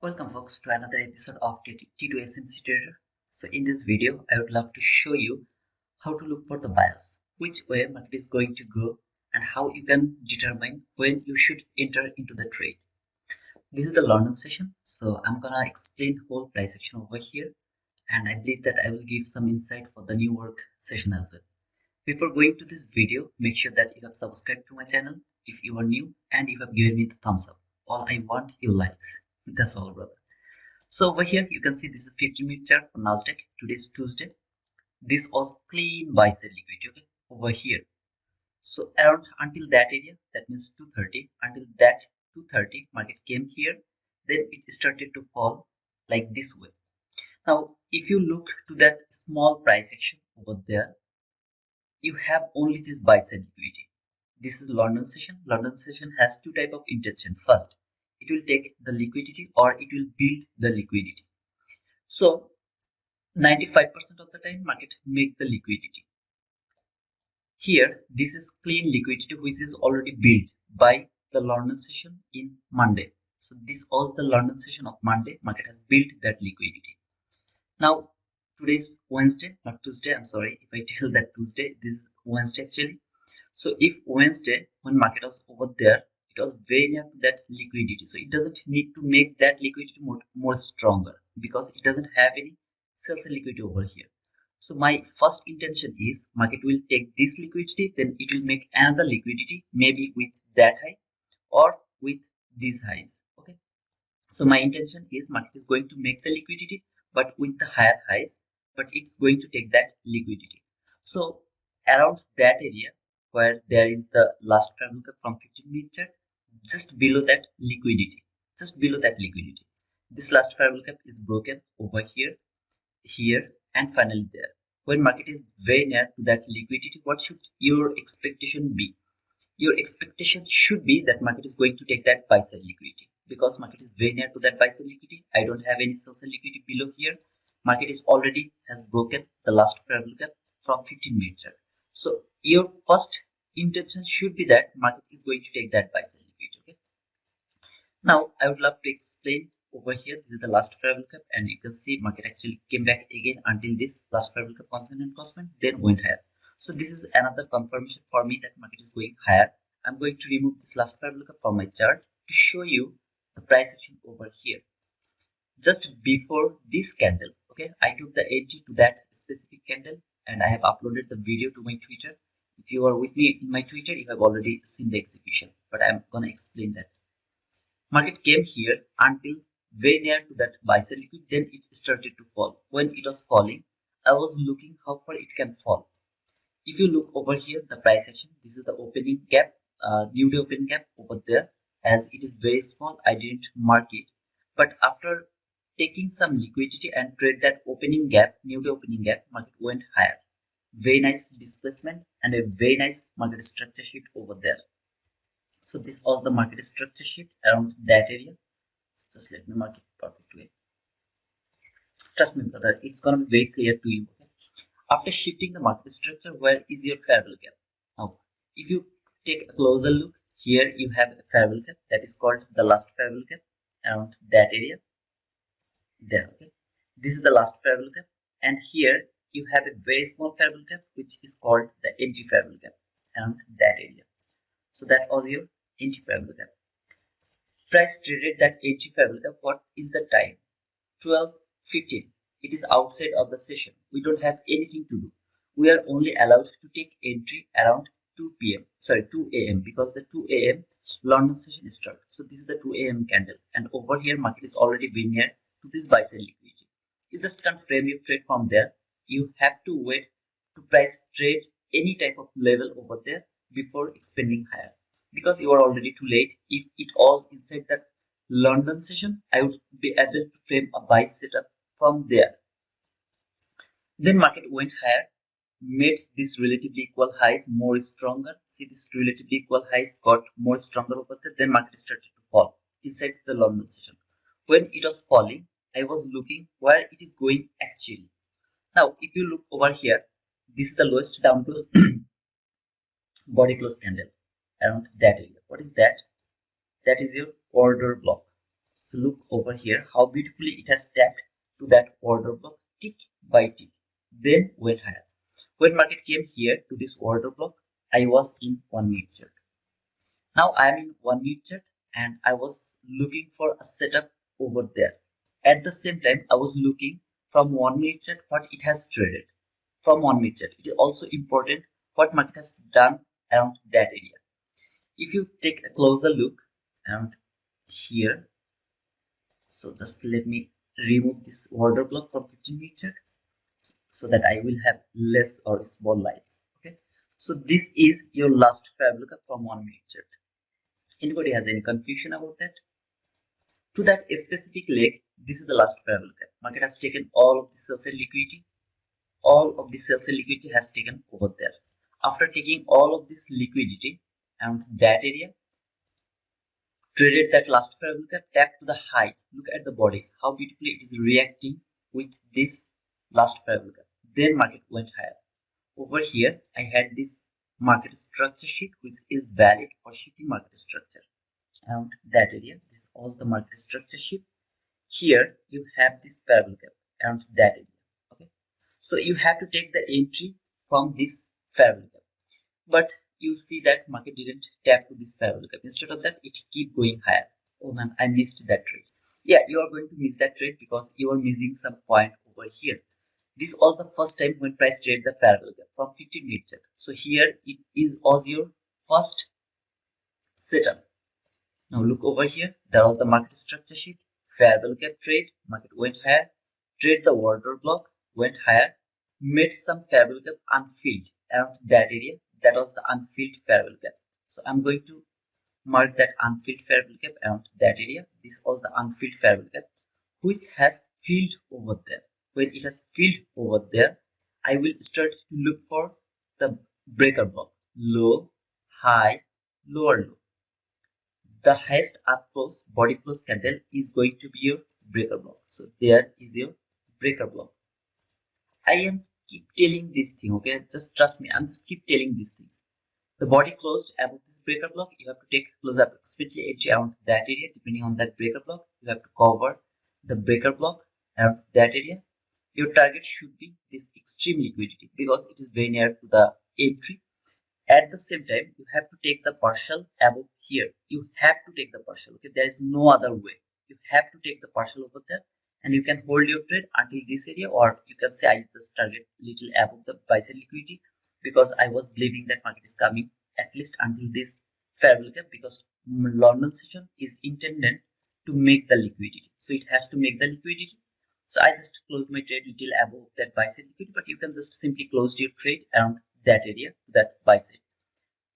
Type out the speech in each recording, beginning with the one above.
Welcome folks to another episode of T2 SMC Trader. So in this video, I would love to show you how to look for the bias, which way market is going to go, and how you can determine when you should enter into the trade. This is the London session, so I'm gonna explain whole price action over here, and I believe that I will give some insight for the New York session as well. Before going to this video, make sure that you have subscribed to my channel if you are new, and you have given me the thumbs up. All I want is likes. That's all, brother. So over here you can see this is 15-minute chart for Nasdaq. Today is Tuesday. This was clean buy side liquidity, okay, over here. So around until that area, that means 230, until that 230 market came here, then it started to fall like this way. Now if you look to that small price action over there, you have only this buy side liquidity. This is London session. London session has two type of intention. First, it will take the liquidity or it will build the liquidity. So 95% of the time market make the liquidity. Here this is clean liquidity which is already built by the London session in Monday. So this was the London session of Monday. Market has built that liquidity. Now today is Wednesday, not Tuesday. I'm sorry if I tell that Tuesday. This is Wednesday actually. So if Wednesday when market was over there, it was very near to that liquidity. So it doesn't need to make that liquidity more stronger because it doesn't have any sales and liquidity over here. So my first intention is market will take this liquidity, then it will make another liquidity, maybe with that high or with these highs. Okay. So my intention is market is going to make the liquidity, but with the higher highs, but it's going to take that liquidity. So around that area where there is the last previous gap from 15-minute chart, just below that liquidity, this last previous gap is broken over here, here, and finally there. When market is very near to that liquidity, what should your expectation be? Your expectation should be that market is going to take that buy side liquidity, because market is very near to that buy side liquidity. I don't have any sell side liquidity below here. Market is already has broken the last parallel gap from 15-minute chart. So your first intention should be that market is going to take that buy side liquidity. Okay. Now I would love to explain over here. This is the last parallel gap, and you can see market actually came back again until this last parallel gap constant and costant, then went higher. So this is another confirmation for me that market is going higher. I'm going to remove this last parallel gap from my chart to show you the price action over here. Just before this candle, okay, I took the entry to that specific candle and I have uploaded the video to my Twitter. If you are with me in my Twitter, you have already seen the execution, but I'm gonna explain that. Market came here until very near to that buy side liquid, then it started to fall. When it was falling, I was looking how far it can fall. If you look over here, the price action, this is the opening gap, newly open gap over there. As it is very small, I didn't mark it, but after taking some liquidity and trade that opening gap, newly opening gap, market went higher. Very nice displacement and a very nice market structure shift over there. So this was the market structure shift around that area. So just let me mark it perfect way. Trust me, brother, it's gonna be very clear to you. Okay? After shifting the market structure, where is your fair value gap? Now, if you take a closer look, here you have a fair value gap that is called the last fair value gap around that area. There, okay. This is the last fair value gap, and here you have a very small fair value gap which is called the entry fair value gap around that area. So that was your entry fair value gap. Price traded that entry fair value gap. What is the time? 12:15. It is outside of the session. We don't have anything to do. We are only allowed to take entry around 2 p.m. Sorry, 2 a.m. because the 2 a.m. London session starts. So this is the 2 a.m. candle, and over here market is already been near to this buy side liquidity. You just can't frame your trade from there. You have to wait to price trade any type of level over there before expanding higher, because you are already too late. If it was inside that London session, I would be able to frame a buy setup from there. Then market went higher, made this relatively equal highs more stronger. See, this relatively equal highs got more stronger over there. Then market started to fall inside the London session. When it was falling, I was looking where it is going actually. Now, if you look over here, this is the lowest down close body close candle around that area. What is that? That is your order block. So look over here how beautifully it has tapped to that order block tick by tick, then went higher. When market came here to this order block, I was in 1 minute chart. Now I am in 1 minute chart and I was looking for a setup over there. At the same time, I was looking from 1 minute chart what it has traded. From 1 minute chart, it is also important what market has done around that area. If you take a closer look around here, so just let me remove this order block from 15-minute chart so that I will have less or small lines. Okay, so this is your last fair lookup from 1 minute chart. Anybody has any confusion about that? To that specific leg, this is the last fair lookup. Market has taken all of the sell side liquidity. All of the sell side liquidity has taken over there. After taking all of this liquidity and that area, traded that last fair lookup, tap to the high. Look at the bodies, how beautifully it is reacting with this last fair lookup. Then market went higher. Over here, I had this market structure sheet which is valid for shifting market structure. Around that area, this was the market structure sheet. Here you have this fair lookup around that area. Okay, so you have to take the entry from this fair lookup. But you see that market didn't tap to this fair lookup. Instead of that, it keep going higher. Oh man, I missed that trade. Yeah, you are going to miss that trade because you are missing some point over here. This was the first time when price traded the fair lookup from 15-minute chart. So here it was your first setup. Now look over here. There was the market structure sheet. Fair lookup trade. Market went higher. Trade the order block. Went higher. Made some fair lookup unfilled around that area. That was the unfilled fair lookup. So I'm going to mark that unfilled fair lookup around that area. This was the unfilled fair lookup which has filled over there. When it has filled over there, I will start to look for the breaker block. Low, high, lower low. The highest up close body close candle is going to be your breaker block. So there is your breaker block. I am keep telling this thing, okay? Just trust me. I'm just keep telling these things. The body closed above this breaker block. You have to take close approximately edge around that area. Depending on that breaker block, you have to cover the breaker block around that area. Your target should be this extreme liquidity because it is very near to the entry. At the same time, you have to take the partial above here. You have to take the partial. Okay, there is no other way. You have to take the partial over there, and you can hold your trade until this area, or you can say I just target little above the buy side liquidity because I was believing that market is coming at least until this fair lookup because London session is intended to make the liquidity, so it has to make the liquidity. So I just closed my trade little above that buy side liquidity, but you can just simply close your trade around that area, that buy side.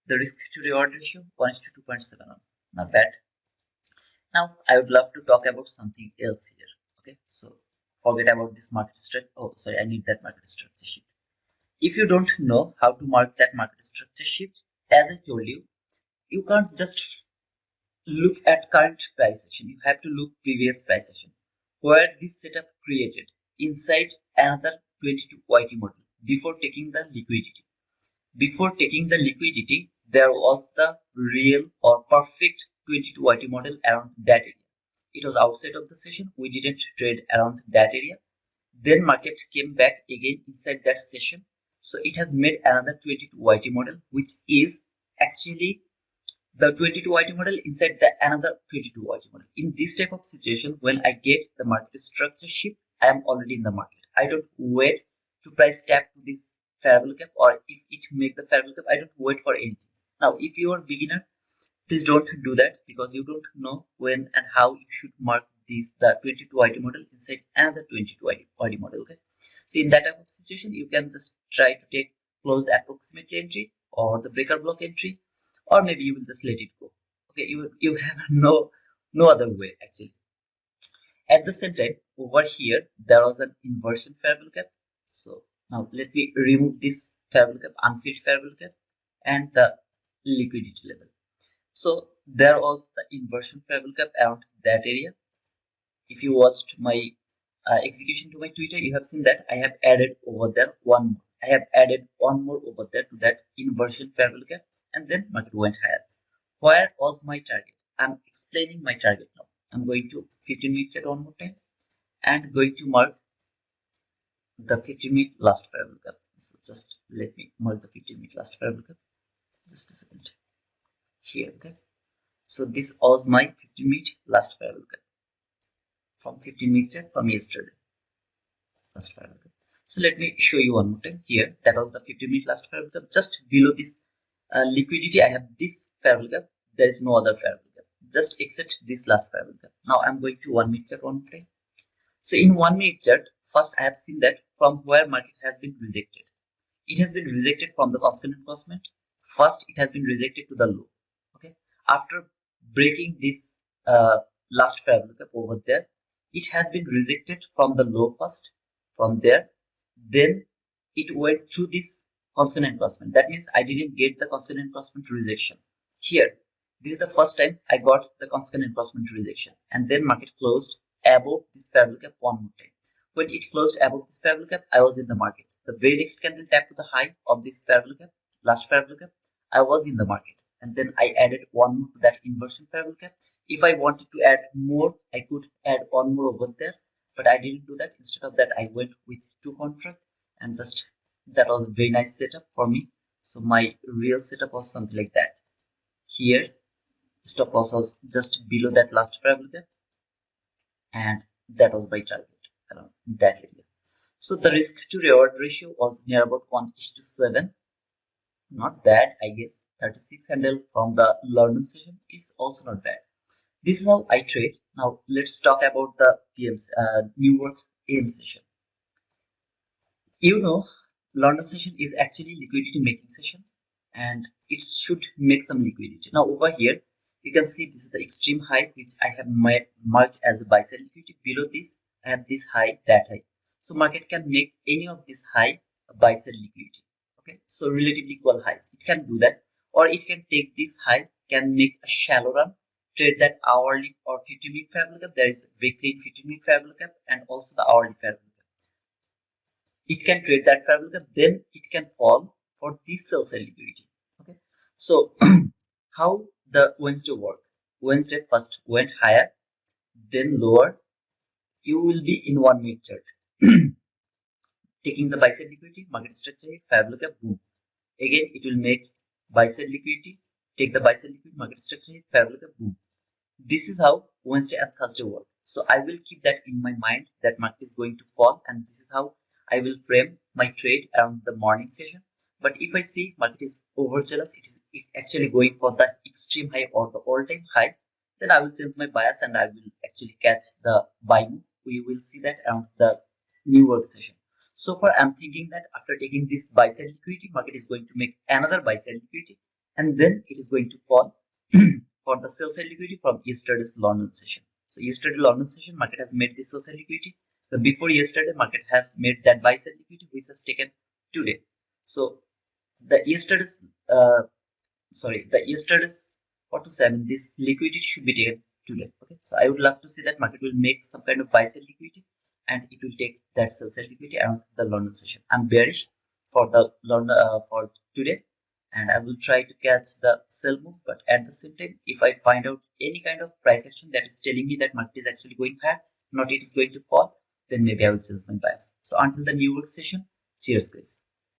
The risk to reward ratio 1:2.71. Not bad. Now I would love to talk about something else here. Okay, so forget about this market structure. Oh, sorry, I need that market structure sheet. If you don't know how to mark that market structure sheet, as I told you, you can't just look at current price action. You have to look previous price action, where this setup created inside another 22 YT model before taking the liquidity. Before taking the liquidity, there was the real or perfect 22 YT model around that area. It was outside of the session. We didn't trade around that area. Then market came back again inside that session. So it has made another 22 YT model, which is actually the 22 YT model inside the another 22 YT model. In this type of situation, when I get the market structure shift, I am already in the market. I don't wait to price tap to this fair lookup, or if it make the fair lookup, I don't wait for anything. Now, if you are beginner, please don't do that because you don't know when and how you should mark the 22 YT model inside another 22 YT model. Okay, so in that type of situation, you can just try to take close approximate entry or the breaker block entry, or maybe you will just let it go. Okay, you have no other way actually. At the same time, over here there was an inversion fair lookup. So now let me remove this fair lookup, unfilled fair lookup, and the liquidity level. So there was the inversion fair lookup around that area. If you watched my execution to my Twitter, you have seen that I have added over there one more. I have added one more over there to that inversion fair lookup, and then market went higher. Where was my target? I'm explaining my target now. I'm going to 15-minute chart one more time and going to mark the 15-minute last parallel gap. So just let me mark the 15-minute last parallel gap. Just a second here. Okay. So this was my 15-minute last parallel gap from 15-minute chart from yesterday. Last parallel gap. So let me show you one more time here. That was the 15-minute last parallel gap. Just below this liquidity, I have this parallel gap. There is no other parallel gap, just except this last parallel gap. Now I'm going to 1-minute chart one more time. So in 1-minute chart, first I have seen that from where market has been rejected. It has been rejected from the constant encroachment. First, it has been rejected to the low. Okay. After breaking this last parallel gap over there, it has been rejected from the low first. From there, then it went through this constant encroachment. That means I didn't get the constant encroachment rejection. Here, this is the first time I got the constant encroachment rejection, and then market closed above this parallel gap one more time. When it closed above this parallel gap, I was in the market. The very next candle tapped to the high of this parallel gap, last parallel gap, I was in the market. And then I added one more to that inversion parallel gap. If I wanted to add more, I could add one more over there, but I didn't do that. Instead of that, I went with 2 contract, and just that was a very nice setup for me. So my real setup was something like that. Here, stop loss was just below that last parallel gap, and that was my target around that area. So the risk to reward ratio was near about 1:7. Not bad, I guess. 36 handle from the London session is also not bad. This is how I trade. Now let's talk about the New York AM session. You know, London session is actually liquidity making session, and it should make some liquidity. Now over here, you can see this is the extreme high which I have marked as a buy side liquidity. Below this, I have this high, that high. So market can make any of this high a buy side liquidity. Okay, so relatively equal highs. It can do that, or it can take this high, can make a shallow run, trade that hourly or 15-minute fair value gap. There is a very clean 15-minute fair value gap, and also the hourly fair value gap. It can trade that fair value gap, then it can fall for this sell side liquidity. Okay, so how the Wednesday work? Wednesday first went higher, then lower. You will be in 1-minute chart. Taking the buy side liquidity, market structure hit, fair value gap, boom. Again, it will make buy side liquidity, take the buy side liquidity, market structure hit, fair value gap, boom. This is how Wednesday and Thursday work. So I will keep that in my mind that market is going to fall, and this is how I will frame my trade around the morning session. But if I see market is overzealous, it is actually going for the extreme high or the all-time high, then I will change my bias and I will actually catch the buy move. We will see that around the New York session. So far, I'm thinking that after taking this buy side liquidity, market is going to make another buy side liquidity, and then it is going to fall for the sell side liquidity from yesterday's London session. So yesterday London session, market has made this sell side liquidity. The before yesterday, market has made that buy side liquidity, which has taken today. So the yesterday's what to say? I mean, this liquidity should be taken today. Okay, so I would love to see that market will make some kind of buy side liquidity, and it will take that sell side liquidity around the London session. I'm bearish for the London for today, and I will try to catch the sell move. But at the same time, if I find out any kind of price action that is telling me that market is actually going higher, not it is going to fall, then maybe I will change my bias. So until the New York session, cheers guys.